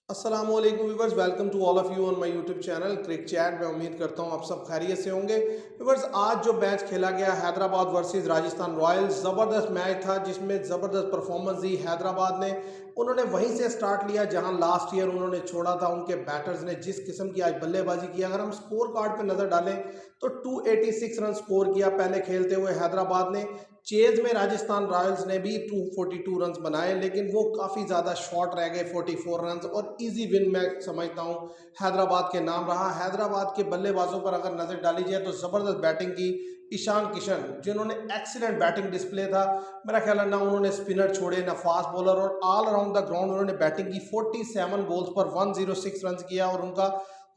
अस्सलामुअलैकुम viewers, welcome to all of you on my YouTube channel Crick Chat. मैं उम्मीद करता हूं आप सब खैरियत से होंगे। व्यूवर्स, आज जो मैच खेला गया हैदराबाद वर्सेस राजस्थान रॉयल्स, ज़बरदस्त मैच था जिसमें ज़बरदस्त परफॉर्मेंस दी हैदराबाद ने। उन्होंने वहीं से स्टार्ट लिया जहां लास्ट ईयर उन्होंने छोड़ा था। उनके बैटर्स ने जिस किस्म की आज बल्लेबाजी की, अगर हम स्कोर कार्ड पर नज़र डालें तो 286 रन स्कोर किया पहले खेलते हुए हैदराबाद ने। चेज में राजस्थान रॉयल्स ने भी 242 रन बनाए, लेकिन वो काफ़ी ज़्यादा शॉर्ट रह गए 44 रन, और इजी विन मैं समझता हूँ हैदराबाद के नाम रहा। हैदराबाद के बल्लेबाजों पर अगर नज़र डाली जाए तो ज़बरदस्त बैटिंग की ईशान किशन, जिन्होंने एक्सीलेंट बैटिंग डिस्प्ले था। मेरा ख्याल है ना उन्होंने स्पिनर छोड़े ना फास्ट बॉलर, और ऑल अराउंड द ग्राउंड उन्होंने बैटिंग की। 47 बॉल्स पर 106 रन किया, और उनका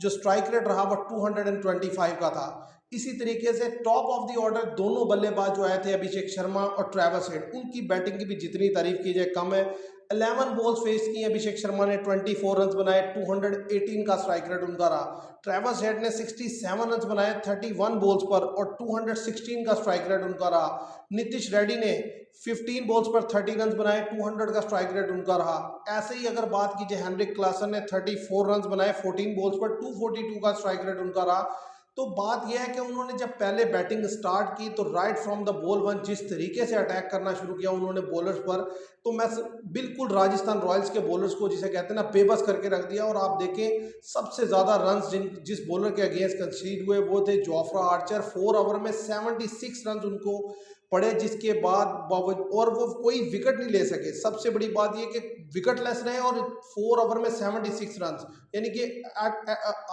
जो स्ट्राइक रेट रहा वो 225 का था। इसी तरीके से टॉप ऑफ द ऑर्डर दोनों बल्लेबाज जो आए थे, अभिषेक शर्मा और ट्रेविस हेड, उनकी बैटिंग की भी जितनी तारीफ की जाए कम है। 11 बॉल्स फेस की अभिषेक शर्मा ने, 24 रन बनाए, 218 का स्ट्राइक रेट उनका रहा। ट्रेविस हेड ने 67 रन बनाए 31 बॉल्स पर, और 216 का स्ट्राइक रेट उनका रहा। नीतीश रेड्डी ने 15 बॉल्स पर 30 रन बनाए, 200 का स्ट्राइक रेट उनका रहा। ऐसे ही अगर बात कीजिए हेनरिक क्लासन ने 34 रन बनाए 14 बॉल्स पर, 242 का स्ट्राइक रेट उनका रहा। तो बात यह है कि उन्होंने जब पहले बैटिंग स्टार्ट की तो right from the ball one जिस तरीके से अटैक करना शुरू किया उन्होंने बॉलर्स पर, तो मैं बिल्कुल राजस्थान रॉयल्स के बॉलर्स को, जिसे कहते हैं ना, बेबस करके रख दिया। और आप देखें सबसे ज़्यादा रन्स जिस बॉलर के अगेंस्ट कंसीड हुए वो थे जोफ्रा आर्चर। 4 ओवर में 76 रन उनको पड़े, जिसके बाद और वो कोई विकेट नहीं ले सके। सबसे बड़ी बात ये कि विकेटलेस रहे और 4 ओवर में 76 रन, यानी कि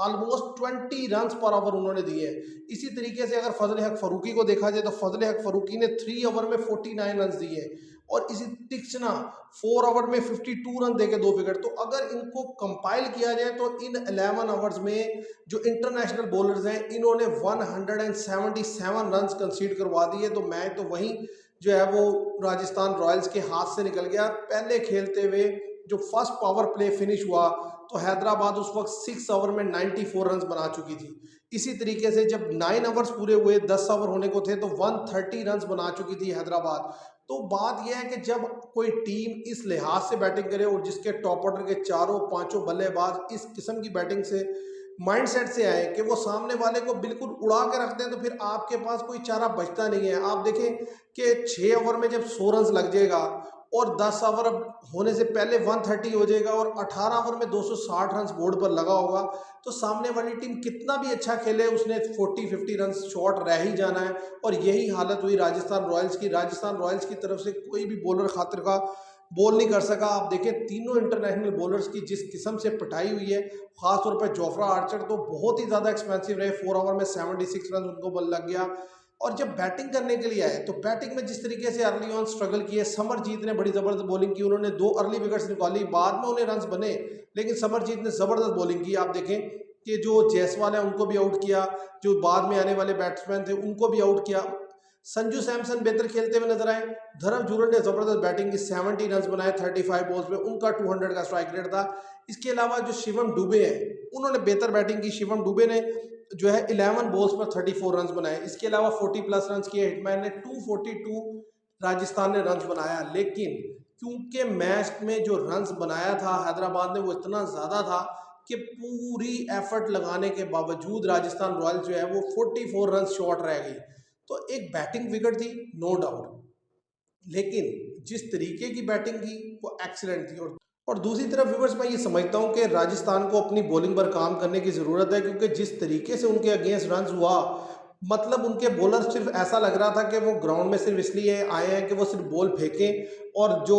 ऑलमोस्ट 20 रन पर ओवर उन्होंने दिए। इसी तरीके से अगर फजल हक फरूकी को देखा जाए तो फजल हक फरूकी ने 3 ओवर में 49 रन दिए, और इसी तीक्ष्णा 4 ओवर में 52 रन देके 2 विकेट। तो अगर इनको कंपाइल किया जाए तो इन 11 ओवर्स में जो इंटरनेशनल बॉलर्स हैं इन्होंने 177 रन कंसीड करवा दिए। तो मैच तो वहीं जो है वो राजस्थान रॉयल्स के हाथ से निकल गया। पहले खेलते हुए जो फर्स्ट पावर प्ले फिनिश हुआ तो हैदराबाद उस वक्त 6 ओवर में 94 रन बना चुकी थी। इसी तरीके से जब 9 ओवर्स पूरे हुए, 10 ओवर होने को थे, तो 130 रन बना चुकी थी हैदराबाद। तो बात यह है कि जब कोई टीम इस लिहाज से बैटिंग करे और जिसके टॉप ऑर्डर के चारों पांचों बल्लेबाज इस किस्म की बैटिंग से माइंडसेट से आए कि वो सामने वाले को बिल्कुल उड़ा के रखते हैं, तो फिर आपके पास कोई चारा बचता नहीं है। आप देखें कि 6 ओवर में जब 100 रन लग जाएगा और 10 ओवर होने से पहले 130 हो जाएगा और 18 ओवर में 260 रन बोर्ड पर लगा होगा, तो सामने वाली टीम कितना भी अच्छा खेले उसने 40-50 रन शॉर्ट रह ही जाना है। और यही हालत हुई राजस्थान रॉयल्स की। राजस्थान रॉयल्स की तरफ से कोई भी बॉलर खातिर का बॉल नहीं कर सका। आप देखें तीनों इंटरनेशनल बॉलर्स की जिस किस्म से पिटाई हुई है, खासतौर पर जोफ्रा आर्चर तो बहुत ही ज़्यादा एक्सपेंसिव रहे। 4 ओवर में 76 रन उनको बल लग गया। और जब बैटिंग करने के लिए आए तो बैटिंग में जिस तरीके से अर्ली ऑन स्ट्रगल किए, समरजीत ने बड़ी ज़बरदस्त बॉलिंग की। उन्होंने 2 अर्ली विकेट्स निकाली, बाद में उन्हें रन बने, लेकिन समरजीत ने ज़बरदस्त बॉलिंग की। आप देखें कि जो जायसवाल है उनको भी आउट किया, जो बाद में आने वाले बैट्समैन थे उनको भी आउट किया। संजू सैमसन बेहतर खेलते हुए नजर आए। धर्म जुरल ने जबरदस्त बैटिंग की, 70 रन बनाए 35 बॉल्स में, उनका 200 का स्ट्राइक रेट था। इसके अलावा जो शिवम दुबे हैं उन्होंने बेहतर बैटिंग की। शिवम दुबे ने जो है 11 बॉल्स पर 34 रन बनाए। इसके अलावा 40+ रन किए। हिटमैन ने 242 राजस्थान ने रन बनाया, लेकिन क्योंकि मैच में जो रन बनाया था हैदराबाद ने वो इतना ज़्यादा था कि पूरी एफर्ट लगाने के बावजूद राजस्थान रॉयल्स जो है वो 44 रन शॉर्ट रह गई। तो एक बैटिंग विकेट थी, नो डाउट, लेकिन जिस तरीके की बैटिंग की वो एक्सीलेंट थी। और दूसरी तरफ व्यूवर्स, मैं ये समझता हूँ कि राजस्थान को अपनी बॉलिंग पर काम करने की ज़रूरत है, क्योंकि जिस तरीके से उनके अगेंस्ट रन हुआ, मतलब उनके बॉलर सिर्फ ऐसा लग रहा था कि वो ग्राउंड में सिर्फ इसलिए आए हैं कि वो सिर्फ बॉल फेंकें, और जो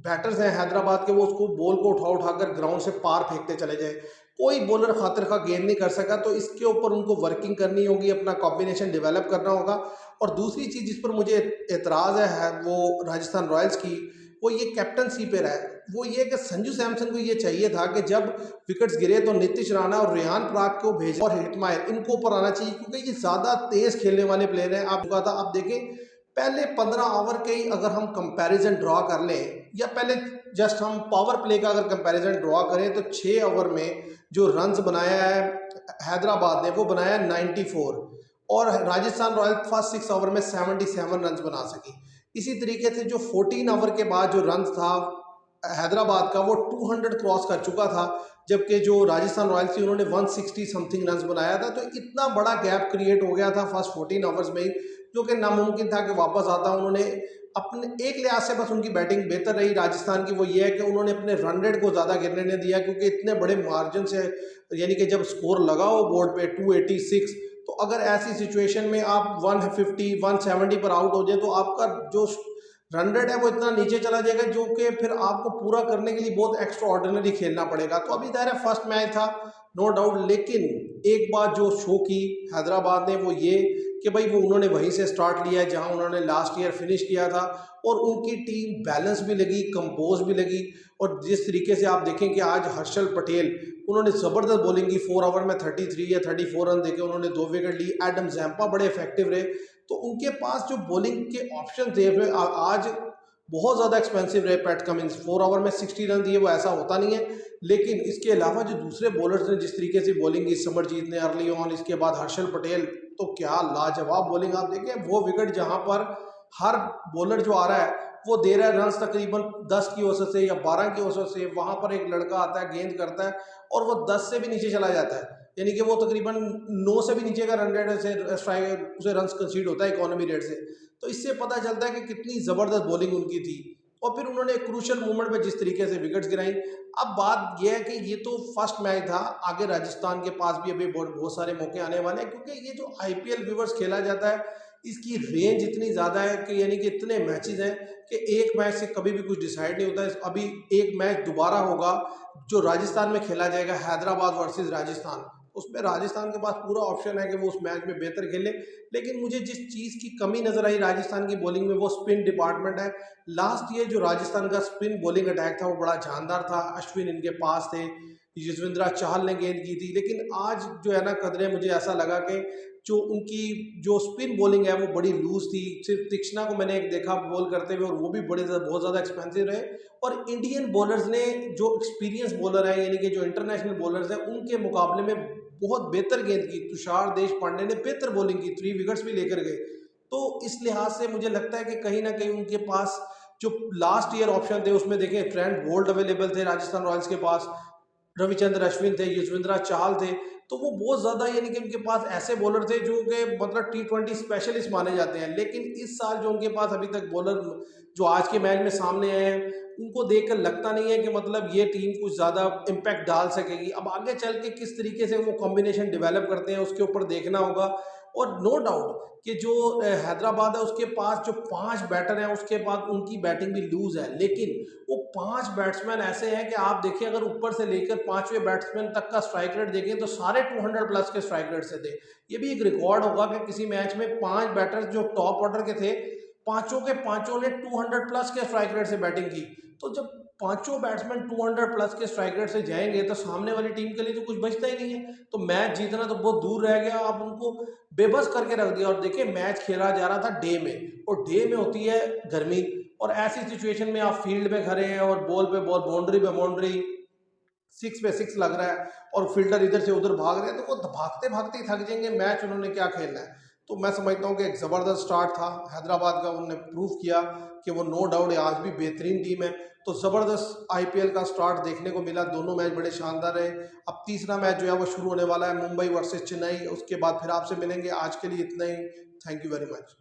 बैटर्स हैं हैदराबाद के वो उसको बॉल को उठा उठाकर ग्राउंड से पार फेंकते चले जाए। कोई बॉलर खातिर का गेंद नहीं कर सका। तो इसके ऊपर उनको वर्किंग करनी होगी, अपना कॉम्बिनेशन डेवलप करना होगा। और दूसरी चीज़ जिस पर मुझे एतराज़ है वो राजस्थान रॉयल्स की, वो ये कैप्टनसी पे रहा है। वो ये कि संजू सैमसन को ये चाहिए था कि जब विकेट्स गिरे तो नीतीश राणा और रेहान पराग को भेजा, और हिटमायर इनको ऊपर आना चाहिए, क्योंकि ये ज़्यादा तेज़ खेलने वाले प्लेयर हैं। आप कहा था, आप देखें पहले 15 ओवर के ही अगर हम कंपैरिजन ड्रॉ कर लें, या पहले जस्ट हम पावर प्ले का अगर कंपैरिजन ड्रॉ करें, तो 6 ओवर में जो रन्स बनाया है हैदराबाद ने वो बनाया 94, और राजस्थान रॉयल्स फर्स्ट 6 ओवर में 77 रन बना सकी। इसी तरीके से जो 14 ओवर के बाद जो रन था हैदराबाद का वो 200 क्रॉस कर चुका था, जबकि जो राजस्थान रॉयल्स थी उन्होंने 160 समथिंग रन बनाया था। तो इतना बड़ा गैप क्रिएट हो गया था फर्स्ट 14 ओवर्स में ही, जो कि नामुमकिन था कि वापस आता। उन्होंने अपने एक लिहाज से बस उनकी बैटिंग बेहतर रही राजस्थान की, वो ये है कि उन्होंने अपने रन रेट को ज़्यादा गिरने नहीं दिया, क्योंकि इतने बड़े मार्जिन से, यानी कि जब स्कोर लगा हो बोर्ड पे 286, तो अगर ऐसी सिचुएशन में आप 150 170 पर आउट हो जाए तो आपका जो रन रेट है वो इतना नीचे चला जाएगा, जो कि फिर आपको पूरा करने के लिए बहुत एक्स्ट्रा ऑर्डिनरी खेलना पड़ेगा। तो अभी ज़ाहिर है फर्स्ट मैच था, नो डाउट, लेकिन एक बात जो शो की हैदराबाद ने वो ये कि भाई वो उन्होंने वहीं से स्टार्ट लिया है जहां उन्होंने लास्ट ईयर फिनिश किया था, और उनकी टीम बैलेंस भी लगी, कंपोज भी लगी। और जिस तरीके से आप देखें कि आज हर्षल पटेल, उन्होंने ज़बरदस्त बॉलिंग की, 4 ओवर में 33 या 34 रन देके उन्होंने 2 विकेट ली। एडम जैम्पा बड़े इफेक्टिव रहे। तो उनके पास जो बॉलिंग के ऑप्शन थे आज बहुत ज़्यादा एक्सपेंसिव रहे। पैट कमिंस 4 ओवर में 60 रन दिए, वो ऐसा होता नहीं है। लेकिन इसके अलावा जो दूसरे बॉलर्स ने जिस तरीके से बॉलिंग की, समरजीत ने अर्ली ऑन, इसके बाद हर्षल पटेल, तो क्या लाजवाब बॉलिंग आप देखें। वो विकेट जहां पर हर बॉलर जो आ रहा है वो दे रहा है रन तकरीबन 10 की औसत से या 12 की औसत से, वहां पर एक लड़का आता है, गेंद करता है और वो 10 से भी नीचे चला जाता है, यानी कि वो तकरीबन 9 से भी नीचे का रन रेट से स्ट्राइक उसे रन कंसीड होता है इकोनॉमी रेट से। तो इससे पता चलता है कि कितनी ज़बरदस्त बॉलिंग उनकी थी। और फिर उन्होंने एक क्रूशल मोमेंट पे जिस तरीके से विकेट्स गिराई। अब बात यह है कि ये तो फर्स्ट मैच था, आगे राजस्थान के पास भी अभी बहुत सारे मौके आने वाले हैं, क्योंकि ये जो आईपीएल व्यूवर्स खेला जाता है इसकी रेंज इतनी ज़्यादा है कि यानी कि इतने मैचेस हैं कि एक मैच से कभी भी कुछ डिसाइड नहीं होता है। अभी एक मैच दोबारा होगा जो राजस्थान में खेला जाएगा, हैदराबाद वर्सेस राजस्थान। उसमें राजस्थान के पास पूरा ऑप्शन है कि वो उस मैच में बेहतर खेले। लेकिन मुझे जिस चीज़ की कमी नज़र आई राजस्थान की बॉलिंग में, वो स्पिन डिपार्टमेंट है। लास्ट ईयर जो राजस्थान का स्पिन बॉलिंग अटैक था वो बड़ा जानदार था, अश्विन इनके पास थे, युजवेंद्र चहल ने गेंद की थी। लेकिन आज जो है ना कदरे, मुझे ऐसा लगा कि जो उनकी जो स्पिन बॉलिंग है वो बड़ी लूज थी। सिर्फ तीक्ष्णा को मैंने एक देखा बॉल करते हुए, और वो भी बहुत ज़्यादा एक्सपेंसिव रहे। और इंडियन बॉलर्स ने, जो एक्सपीरियंस बॉलर है यानी कि जो इंटरनेशनल बॉलर्स हैं, उनके मुकाबले में बहुत बेहतर गेंद की। तुषार देश पांडे ने बेहतर बॉलिंग की, 3 विकेट्स भी लेकर गए। तो इस लिहाज से मुझे लगता है कि कहीं ना कहीं उनके पास जो लास्ट ईयर ऑप्शन थे उसमें देखें, ट्रेंट बोल्ट अवेलेबल थे राजस्थान रॉयल्स के पास, रविचंद्र अश्विन थे, युजवेंद्र चाहल थे। तो वो बहुत ज़्यादा, यानी कि उनके पास ऐसे बॉलर थे जो कि मतलब T20 स्पेशलिस्ट माने जाते हैं। लेकिन इस साल जो उनके पास अभी तक बॉलर जो आज के मैच में सामने आए हैं, उनको देखकर लगता नहीं है कि मतलब ये टीम कुछ ज़्यादा इम्पैक्ट डाल सकेगी। अब आगे चल के किस तरीके से वो कॉम्बिनेशन डेवलप करते हैं उसके ऊपर देखना होगा। और नो डाउट कि जो हैदराबाद है उसके पास जो 5 बैटर हैं, उसके बाद उनकी बैटिंग भी लूज है। लेकिन वो 5 बैट्समैन ऐसे हैं कि आप देखिए, अगर ऊपर से लेकर 5वें बैट्समैन तक का स्ट्राइक रेट देखें तो सारे 200 प्लस के स्ट्राइक रेट से थे। ये भी एक रिकॉर्ड होगा कि किसी मैच में 5 बैटर्स जो टॉप ऑर्डर के थे, पांचों के पांचों ने 200 प्लस के स्ट्राइक रेट से बैटिंग की। तो जब पांचों बैट्समैन 200 प्लस के स्ट्राइक रेट से जाएंगे तो सामने वाली टीम के लिए तो कुछ बचता ही नहीं है। तो मैच जीतना तो बहुत दूर रह गया, आप उनको बेबस करके रख दिया। और देखिए, मैच खेला जा रहा था डे में, और डे में होती है गर्मी, और ऐसी सिचुएशन में आप फील्ड में खड़े हैं और बॉल पे बॉल, बाउंड्री पे बाउंड्री, 6 पे 6 लग रहा है, और फील्डर इधर से उधर भाग रहे हैं, तो वो भागते भागते ही थक जाएंगे। मैच उन्होंने क्या खेलना है। तो मैं समझता हूँ कि एक ज़बरदस्त स्टार्ट था हैदराबाद का। उन्होंने प्रूव किया कि वो नो डाउट आज भी बेहतरीन टीम है। तो ज़बरदस्त आईपीएल का स्टार्ट देखने को मिला, दोनों मैच बड़े शानदार रहे। अब तीसरा मैच जो है वो शुरू होने वाला है, मुंबई वर्सेस चेन्नई। उसके बाद फिर आपसे मिलेंगे। आज के लिए इतना ही। Thank you very much.